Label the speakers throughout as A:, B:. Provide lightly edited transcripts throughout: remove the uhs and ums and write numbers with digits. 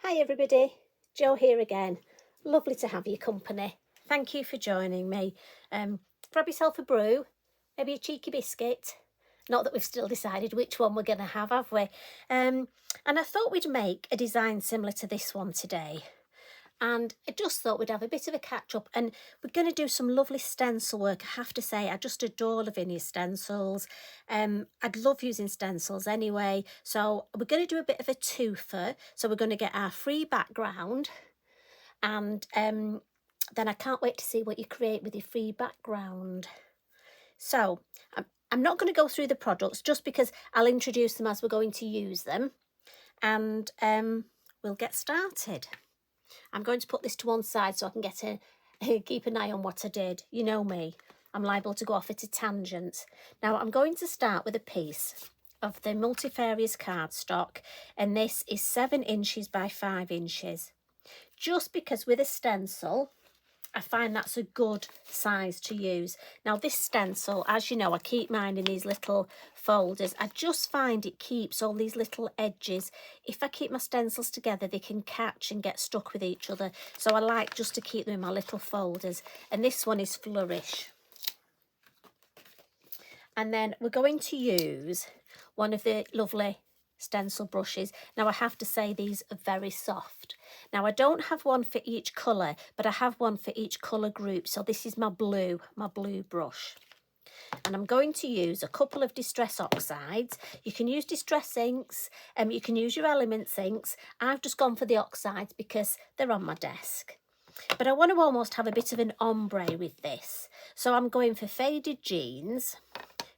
A: Hi everybody, Jo here again. Lovely to have your company. Thank you for joining me. Grab yourself a brew, maybe a cheeky biscuit. Not that we've still decided which one we're going to have we? And I thought we'd make a design similar to this one today. And I just thought we'd have a bit of a catch up, and we're going to do some lovely stencil work. I have to say, I just adore Lavinia Stencils. I'd love using stencils anyway. So we're going to do a bit of a twofer. So we're going to get our free background, and then I can't wait to see what you create with your free background. So I'm not going to go through the products just because I'll introduce them as we're going to use them, and we'll get started. I'm going to put this to one side so I can keep an eye on what I did. You know me, I'm liable to go off at a tangent. Now I'm going to start with a piece of the Multifarious cardstock, and this is 7 inches by 5 inches. Just because with a stencil, I find that's a good size to use. Now this stencil, as you know, I keep mine in these little folders. I just find it keeps all these little edges. If I keep my stencils together, they can catch and get stuck with each other. So I like just to keep them in my little folders. And this one is Flourish. And then we're going to use one of the lovely stencil brushes. Now I have to say these are very soft. Now I don't have one for each colour, but I have one for each colour group. So this is my blue brush. And I'm going to use a couple of Distress Oxides. You can use Distress inks, you can use your Elements inks. I've just gone for the oxides because they're on my desk. But I want to almost have a bit of an ombre with this. So I'm going for Faded Jeans,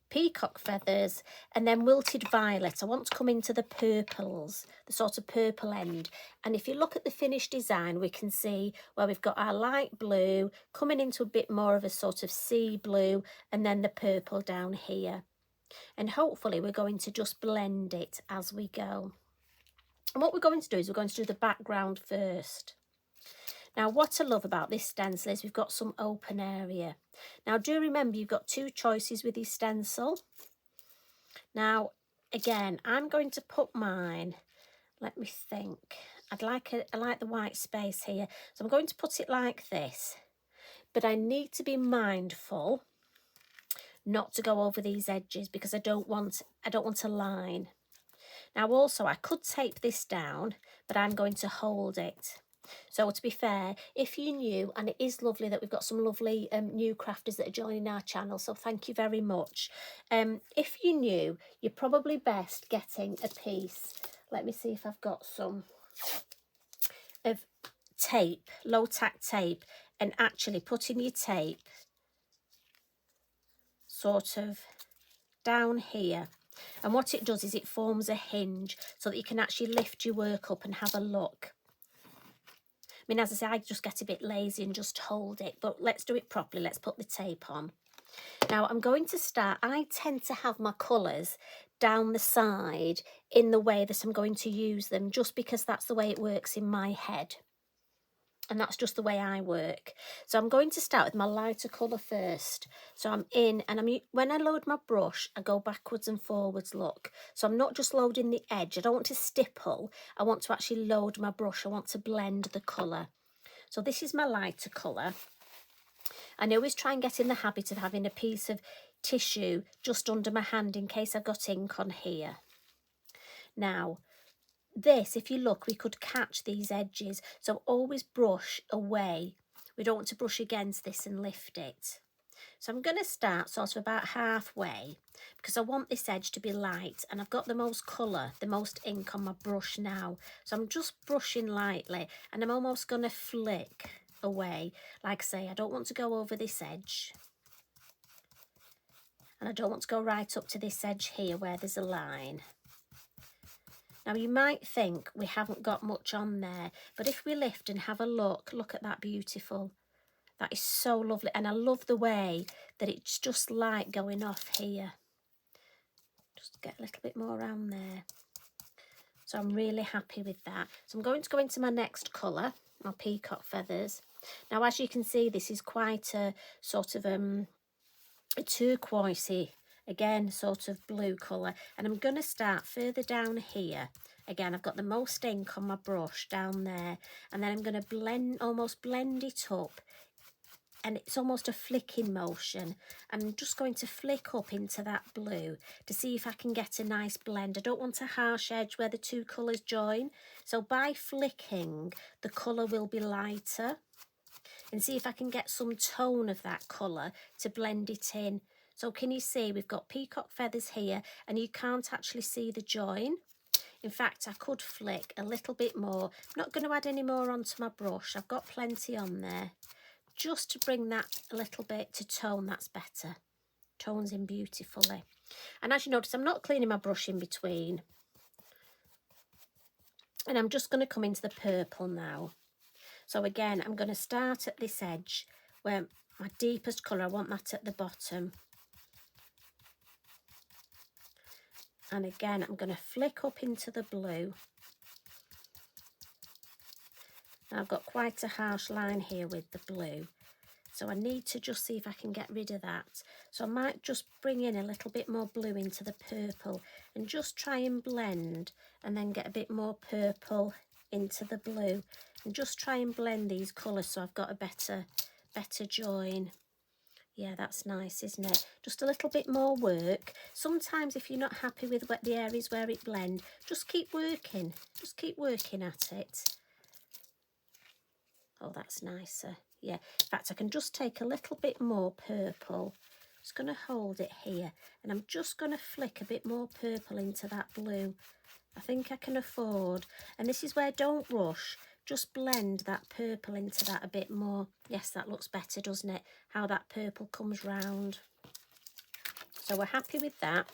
A: Peacock Feathers, and then Wilted Violet. I want to come into the purples, the sort of purple end. And if you look at the finished design, we can see where we've got our light blue coming into a bit more of a sort of sea blue, and then the purple down here. And hopefully we're going to just blend it as we go. And what we're going to do is we're going to do the background first. Now, what I love about this stencil is we've got some open area. Now, do remember you've got 2 choices with your stencil. Now, again, I'm going to put mine, let me think. I like the white space here. So I'm going to put it like this. But I need to be mindful not to go over these edges because I don't want a line. Now, also, I could tape this down, but I'm going to hold it. So to be fair, if you're new, and it is lovely that we've got some lovely new crafters that are joining our channel, so thank you very much. If you're new, you're probably best getting a piece. Let me see if I've got some of tape, low tack tape, and actually putting your tape sort of down here. And what it does is it forms a hinge so that you can actually lift your work up and have a look. I mean, as I say, I just get a bit lazy and just hold it, but let's do it properly. Let's put the tape on. Now, I'm going to start. I tend to have my colours down the side in the way that I'm going to use them, just because that's the way it works in my head. And that's just the way I work. So I'm going to start with my lighter colour first. So I'm in, and when I load my brush, I go backwards and forwards, look. So I'm not just loading the edge. I don't want to stipple. I want to actually load my brush. I want to blend the colour. So this is my lighter colour. I always try and get in the habit of having a piece of tissue just under my hand in case I've got ink on here. Now, this, if you look, we could catch these edges, so always brush away. We don't want to brush against this and lift it. So I'm going to start sort of about halfway because I want this edge to be light, and I've got the most colour, the most ink on my brush now. So I'm just brushing lightly, and I'm almost going to flick away. Like I say, I don't want to go over this edge, and I don't want to go right up to this edge here where there's a line. Now, you might think we haven't got much on there, but if we lift and have a look at that beautiful. That is so lovely, and I love the way that it's just light going off here. Just get a little bit more around there. So I'm really happy with that. So I'm going to go into my next colour, my Peacock Feathers. Now, as you can see, this is quite a sort of a turquoisey, again, sort of blue colour. And I'm going to start further down here Again, I've got the most ink on my brush down there, and then I'm going to blend, almost blend it up, and it's almost a flicking motion. I'm just going to flick up into that blue to see if I can get a nice blend. I don't want a harsh edge where the two colours join, so by flicking the colour will be lighter, and see if I can get some tone of that colour to blend it in. So can you see we've got Peacock Feathers here, and you can't actually see the join. In fact, I could flick a little bit more. I'm not going to add any more onto my brush. I've got plenty on there. Just to bring that a little bit to tone, that's better. Tones in beautifully. And as you notice, I'm not cleaning my brush in between. And I'm just going to come into the purple now. So again, I'm going to start at this edge where my deepest colour, I want that at the bottom. And again, I'm going to flick up into the blue. Now I've got quite a harsh line here with the blue, so I need to just see if I can get rid of that. So I might just bring in a little bit more blue into the purple and just try and blend, and then get a bit more purple into the blue, and just try and blend these colours so I've got a better join. Yeah, that's nice, isn't it? Just a little bit more work. Sometimes if you're not happy with the areas where it blends, just keep working. Just keep working at it. Oh, that's nicer. Yeah, in fact, I can just take a little bit more purple. Just going to hold it here, and I'm just going to flick a bit more purple into that blue. I think I can afford, and this is where don't rush. Just blend that purple into that a bit more. Yes, that looks better, doesn't it? How that purple comes round. So we're happy with that.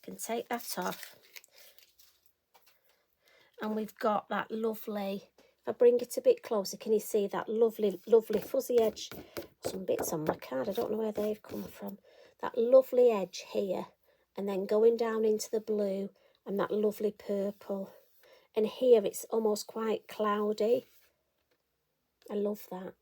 A: Can take that off. And we've got that lovely, if I bring it a bit closer, can you see that lovely fuzzy edge? Some bits on my card, I don't know where they've come from. That lovely edge here, and then going down into the blue and that lovely purple. And here it's almost quite cloudy. I love that.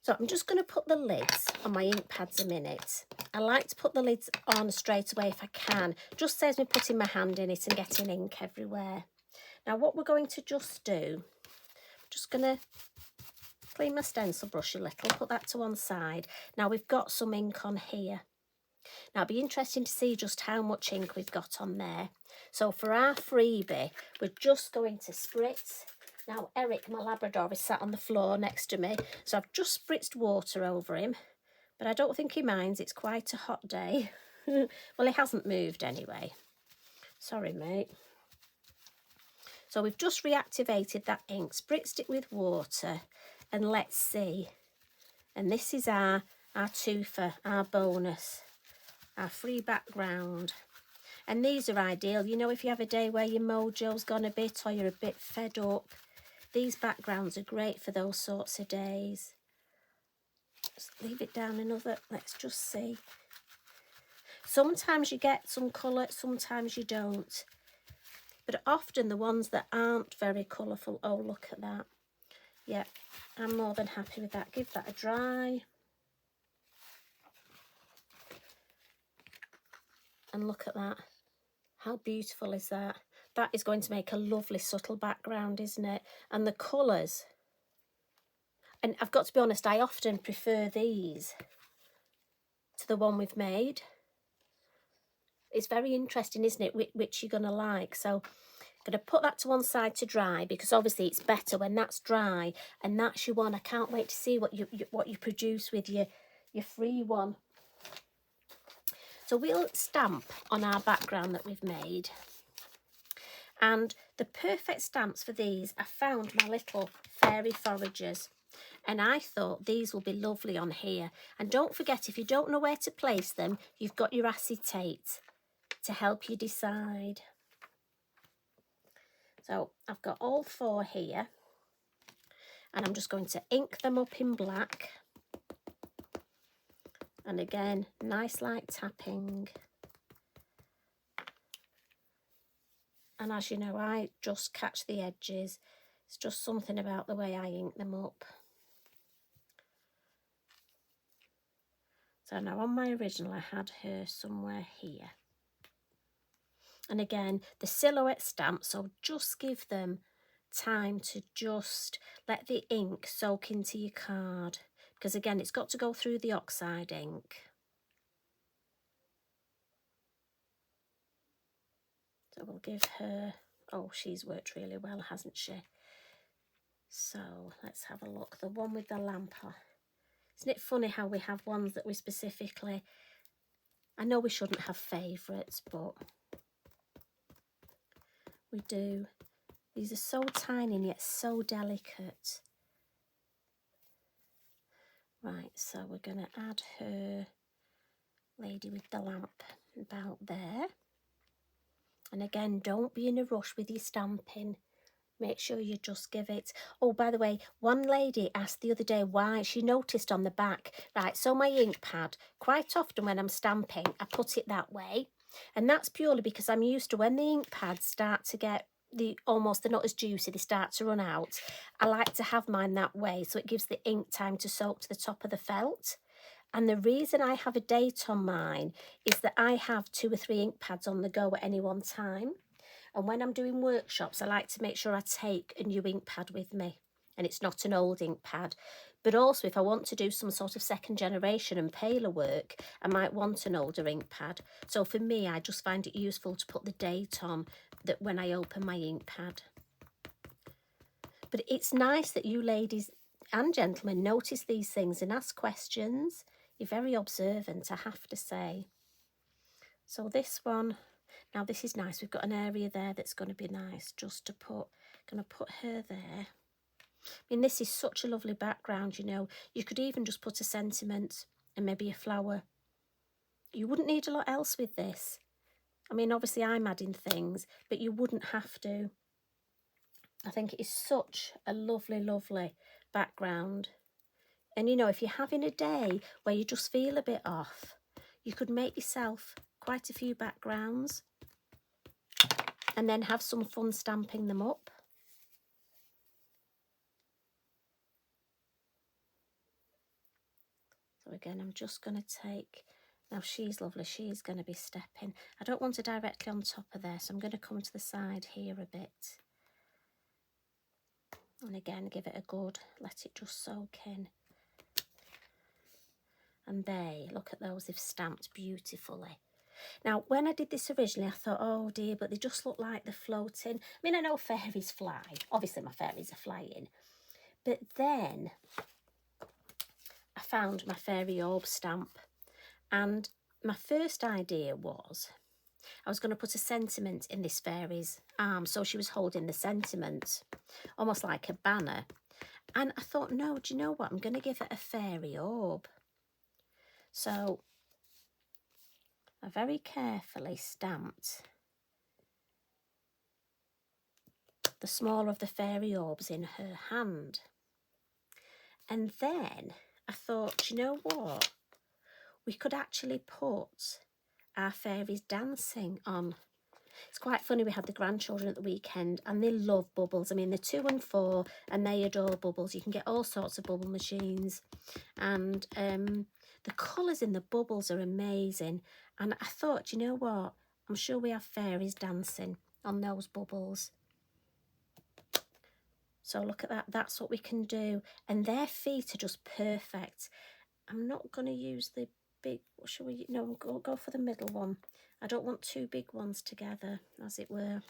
A: So I'm just going to put the lids on my ink pads a minute. I like to put the lids on straight away if I can. Just saves me putting my hand in it and getting ink everywhere. Now what we're going to just do, I'm just going to clean my stencil brush a little, put that to one side. Now we've got some ink on here. Now it'll be interesting to see just how much ink we've got on there. So for our freebie, we're just going to spritz. Now Eric, my Labrador, is sat on the floor next to me, so I've just spritzed water over him, but I don't think he minds. It's quite a hot day. Well, he hasn't moved anyway. Sorry, mate. So we've just reactivated that ink, spritzed it with water, and let's see. And this is our twofer, our bonus, our free background. And these are ideal, you know, if you have a day where your mojo's gone a bit or you're a bit fed up. These backgrounds are great for those sorts of days. Just leave it down another, let's just see. Sometimes you get some colour, sometimes you don't. But often the ones that aren't very colourful, oh, look at that. Yeah, I'm more than happy with that. Give that a dry. And look at that. How beautiful is that? That is going to make a lovely subtle background, isn't it? And the colours. And I've got to be honest, I often prefer these to the one we've made. It's very interesting, isn't it, which you're going to like. So I'm going to put that to one side to dry, because obviously it's better when that's dry, and that's your one. I can't wait to see what you produce with your free one. So we'll stamp on our background that we've made. And the perfect stamps for these, I found my little Fairy Foragers. And I thought these will be lovely on here. And don't forget, if you don't know where to place them, you've got your acetate to help you decide. So I've got all 4 here. And I'm just going to ink them up in black. And again, nice light tapping. And as you know, I just catch the edges. It's just something about the way I ink them up. So now on my original, I had her somewhere here. And again, the silhouette stamp, so just give them time to just let the ink soak into your card, because again, it's got to go through the oxide ink. So we'll give her, oh, she's worked really well, hasn't she? So let's have a look. The one with the lamp on. Isn't it funny how we have ones that we specifically, I know we shouldn't have favourites, but we do. These are so tiny and yet so delicate. Right, so we're going to add her lady with the lamp about there. And again, don't be in a rush with your stamping. Make sure you just give it. Oh, by the way, one lady asked the other day why. She noticed on the back, right, so my ink pad, quite often when I'm stamping, I put it that way. And that's purely because I'm used to when the ink pads start to get they're not as juicy, they start to run out. I like to have mine that way, so it gives the ink time to soak to the top of the felt. And the reason I have a date on mine is that I have 2 or 3 ink pads on the go at any one time. And when I'm doing workshops, I like to make sure I take a new ink pad with me and it's not an old ink pad. But also if I want to do some sort of second generation and paler work, I might want an older ink pad. So for me, I just find it useful to put the date on that when I open my ink pad. But it's nice that you ladies and gentlemen notice these things and ask questions. You're very observant, I have to say. So this one, now this is nice. We've got an area there that's going to be nice just to put, going to put her there. I mean, this is such a lovely background, you know. You could even just put a sentiment and maybe a flower. You wouldn't need a lot else with this. I mean, obviously I'm adding things, but you wouldn't have to. I think it is such a lovely, lovely background. And, you know, if you're having a day where you just feel a bit off, you could make yourself quite a few backgrounds and then have some fun stamping them up. So again, I'm just going to take, now she's lovely, she's going to be stepping. I don't want her directly on top of there, so I'm going to come to the side here a bit. And again, give it a good, let it just soak in. And look at those, they've stamped beautifully. Now, when I did this originally, I thought, oh dear, but they just look like they're floating. I mean, I know fairies fly. Obviously, my fairies are flying. But then I found my fairy orb stamp. And my first idea was I was going to put a sentiment in this fairy's arm. So she was holding the sentiment, almost like a banner. And I thought, no, do you know what? I'm going to give it a fairy orb. So I very carefully stamped the smaller of the fairy orbs in her hand. And then I thought, do you know what? We could actually put our fairies dancing on. It's quite funny, we had the grandchildren at the weekend and they love bubbles. I mean, they're 2 and 4 and they adore bubbles. You can get all sorts of bubble machines. And the colours in the bubbles are amazing. And I thought, you know what? I'm sure we have fairies dancing on those bubbles. So look at that, that's what we can do. And their feet are just perfect. I'm not going to use the big, what shall we, no, go for the middle one. I don't want 2 big ones together, as it were.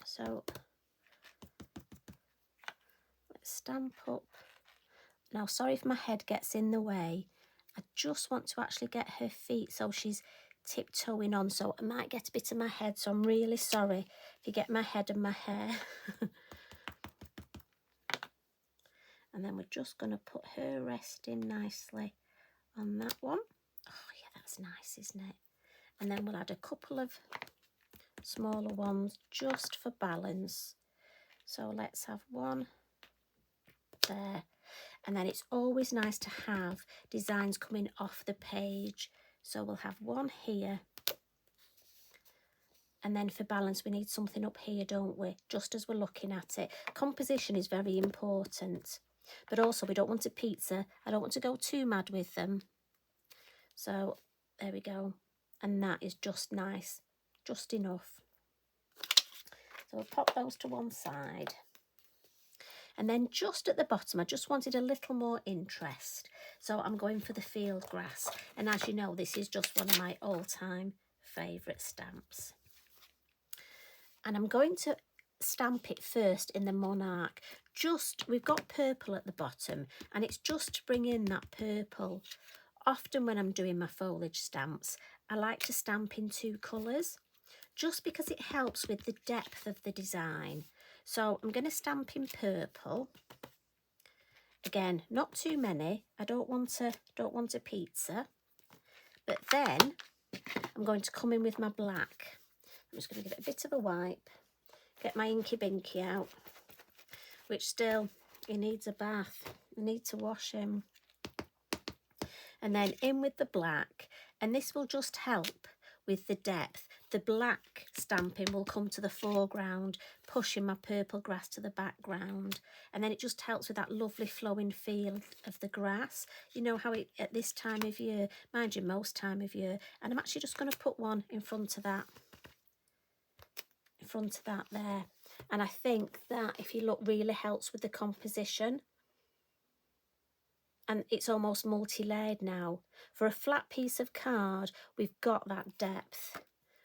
A: So let's stamp up. Now, sorry if my head gets in the way. I just want to actually get her feet so she's tiptoeing on. So I might get a bit of my head, so I'm really sorry if you get my head and my hair. And then we're just going to put her resting nicely on that one. Oh yeah, that's nice, isn't it? And then we'll add a couple of smaller ones just for balance. So let's have one there. And then it's always nice to have designs coming off the page. So we'll have one here. And then for balance, we need something up here, don't we? Just as we're looking at it. Composition is very important. But also, we don't want a pizza. I don't want to go too mad with them. So there we go. And that is just nice just enough. So we'll pop those to one side. And then just at the bottom, I just wanted a little more interest. So I'm going for the field grass. And as you know, this is just one of my all-time favourite stamps. And I'm going to stamp it first in the monarch. We've got purple at the bottom, and it's just to bring in that purple. Often when I'm doing my foliage stamps, I like to stamp in two colours, just because it helps with the depth of the design. So I'm going to stamp in purple. Again, not too many. I don't want a pizza. But then I'm going to come in with my black. I'm just going to give it a bit of a wipe. Get my Inky Binky out, which still, he needs a bath. I need to wash him. And then in with the black. And this will just help with the depth. The black stamping will come to the foreground, pushing my purple grass to the background. And then it just helps with that lovely flowing feel of the grass. You know how it, at this time of year, mind you, most time of year, and I'm actually just going to put one in front of that. In front of that there. And I think that, if you look, really helps with the composition. And it's almost multi-layered now. For a flat piece of card, we've got that depth,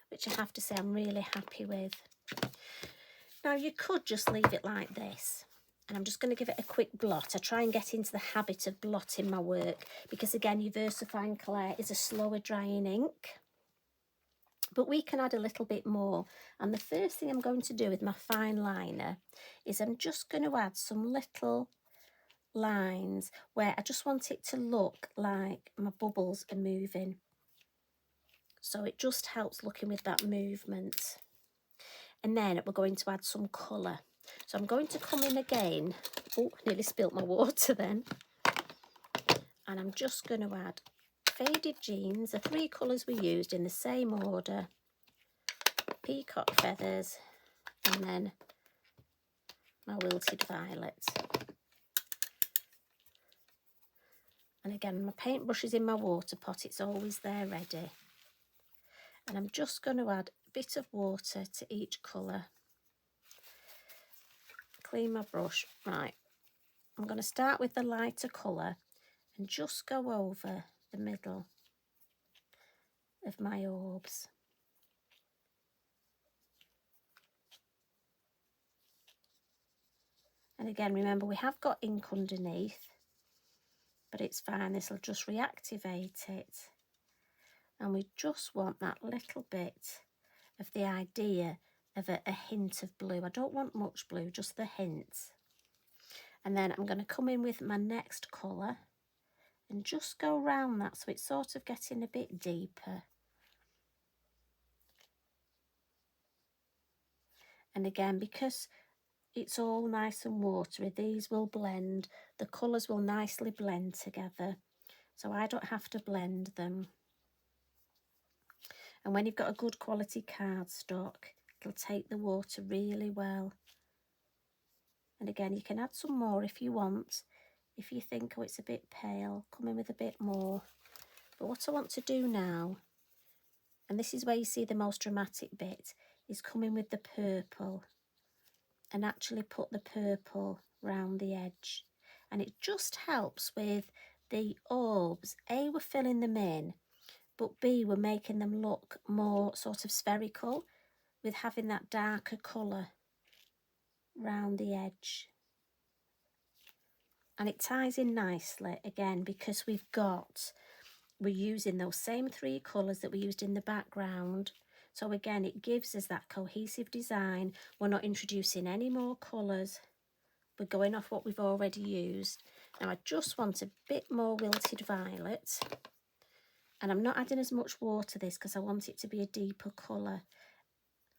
A: which I have to say I'm really happy with. Now you could just leave it like this. And I'm just going to give it a quick blot. I try and get into the habit of blotting my work, because again, your VersaFine Clair is a slower drying ink. But we can add a little bit more. And the first thing I'm going to do with my fine liner is I'm just going to add some little lines where I just want it to look like my bubbles are moving. So it just helps looking with that movement. And then we're going to add some colour. So I'm going to come in again. Oh, nearly spilt my water then. And I'm just going to add Faded Jeans, the three colours we used in the same order. Peacock Feathers, and then my Wilted Violet. And again, my paintbrush is in my water pot, it's always there ready. And I'm just going to add a bit of water to each colour. Clean my brush. Right, I'm going to start with the lighter colour and just go over the middle of my orbs. And again, remember, we have got ink underneath, but it's fine, this will just reactivate it. And we just want that little bit of the idea of a hint of blue. I don't want much blue, just the hint. And then I'm going to come in with my next colour and just go around that so it's sort of getting a bit deeper. And again, because it's all nice and watery, these will blend. The colours will nicely blend together, so I don't have to blend them. And when you've got a good quality cardstock, it'll take the water really well. And again, you can add some more if you want. If you think, oh, it's a bit pale, come in with a bit more. But what I want to do now, and this is where you see the most dramatic bit, is come in with the purple and actually put the purple round the edge. And it just helps with the orbs. A, we're filling them in, but B, we're making them look more sort of spherical with having that darker colour round the edge. And it ties in nicely again because we're using those same three colours that we used in the background. So again, it gives us that cohesive design. We're not introducing any more colours. We're going off what we've already used. Now I just want a bit more Wilted Violet. And I'm not adding as much water to this because I want it to be a deeper colour.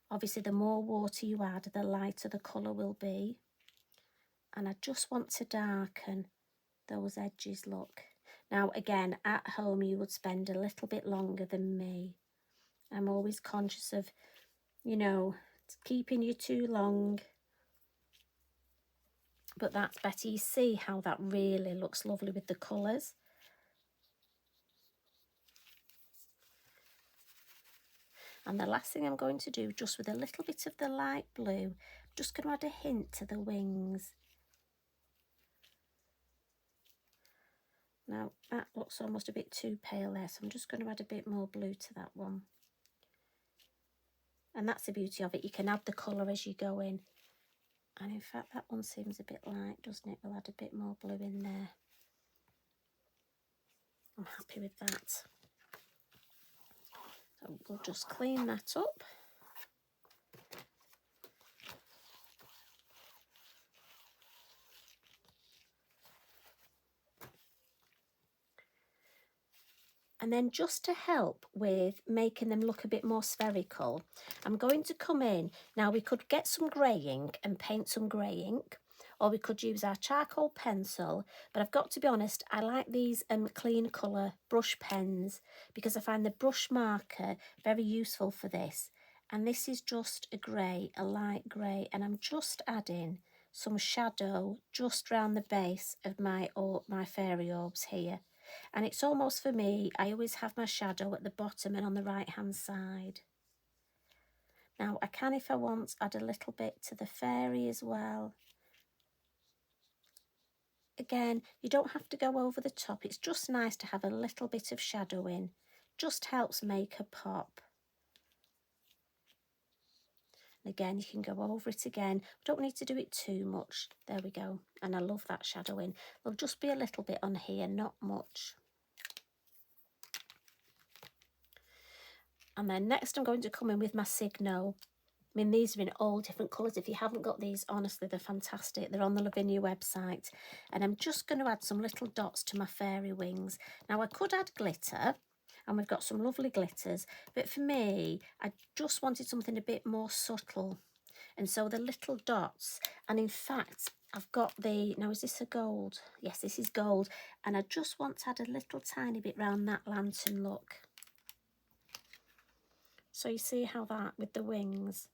A: Obviously, the more water you add, the lighter the colour will be. And I just want to darken those edges, look. Now again, at home you would spend a little bit longer than me. I'm always conscious of, you know, keeping you too long. But that's better. You see how that really looks lovely with the colours. And the last thing I'm going to do, just with a little bit of the light blue, just going to add a hint to the wings. Now that looks almost a bit too pale there, so I'm just going to add a bit more blue to that one. And that's the beauty of it, you can add the colour as you go in. And in fact that one seems a bit light, doesn't it? We'll add a bit more blue in there. I'm happy with that. So we'll just clean that up. And then just to help with making them look a bit more spherical, I'm going to come in. Now we could get some grey ink and paint some grey ink, or we could use our charcoal pencil. But I've got to be honest, I like these clean colour brush pens because I find the brush marker very useful for this. And this is just a grey, a light grey, and I'm just adding some shadow just round the base of my fairy orbs here. And it's almost, for me, I always have my shadow at the bottom and on the right hand side. Now I can, if I want, add a little bit to the fairy as well. Again, you don't have to go over the top, it's just nice to have a little bit of shadow in. Just helps make her pop. And again, you can go over it again. We don't need to do it too much. There we go. And I love that shadow in. There'll just be a little bit on here, not much. And then next I'm going to come in with my Signo. I mean, these are in all different colours. If you haven't got these, honestly, they're fantastic. They're on the Lavinia website. And I'm just going to add some little dots to my fairy wings. Now, I could add glitter, and we've got some lovely glitters. But for me, I just wanted something a bit more subtle. And so the little dots, and in fact, I've got the, now is this a gold? Yes, this is gold. And I just want to add a little tiny bit round that lantern look. So you see how that, with the wings.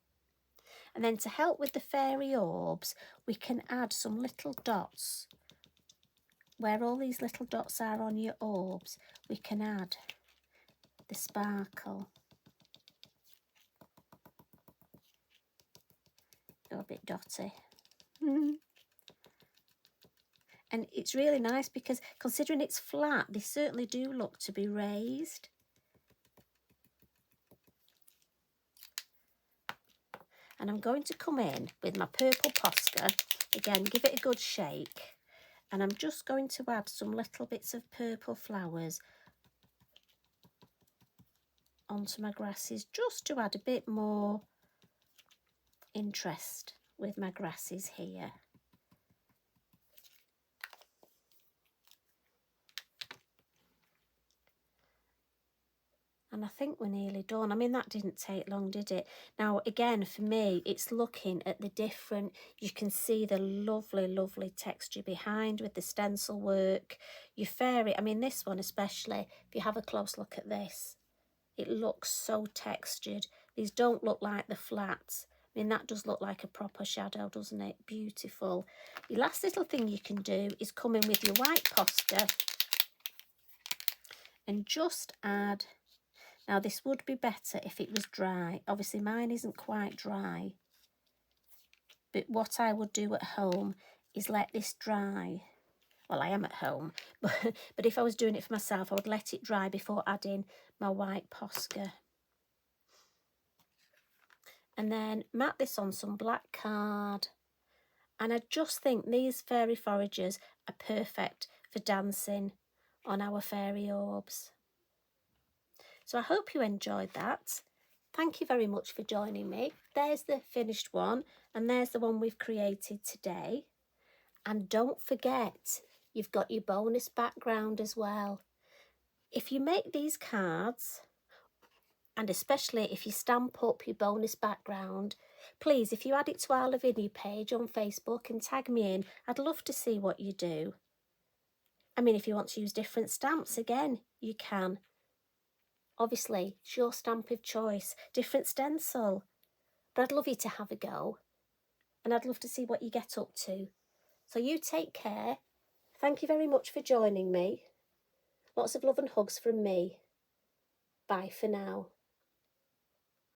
A: And then to help with the fairy orbs, we can add some little dots. Where all these little dots are on your orbs, we can add the sparkle. Go a bit dotty. And it's really nice because considering it's flat, they certainly do look to be raised. And I'm going to come in with my purple Posca. Again, give it a good shake. And I'm just going to add some little bits of purple flowers onto my grasses, just to add a bit more interest with my grasses here. And I think we're nearly done. I mean, that didn't take long, did it? Now, again, for me, it's looking at the different, you can see the lovely, lovely texture behind with the stencil work. Your fairy, I mean, this one especially, if you have a close look at this, it looks so textured. These don't look like the flats. I mean, that does look like a proper shadow, doesn't it? Beautiful. The last little thing you can do is come in with your white Posca and just add. Now, this would be better if it was dry. Obviously, mine isn't quite dry. But what I would do at home is let this dry. Well, I am at home, but if I was doing it for myself, I would let it dry before adding my white Posca. And then mat this on some black card. And I just think these Fairy Foragers are perfect for dancing on our fairy orbs. So I hope you enjoyed that. Thank you very much for joining me. There's the finished one, and there's the one we've created today. And don't forget, you've got your bonus background as well. If you make these cards, and especially if you stamp up your bonus background, please, if you add it to our Lavinia page on Facebook and tag me in, I'd love to see what you do. I mean, if you want to use different stamps, again, you can. Obviously, it's your stamp of choice, different stencil. But I'd love you to have a go. And I'd love to see what you get up to. So you take care. Thank you very much for joining me. Lots of love and hugs from me. Bye for now.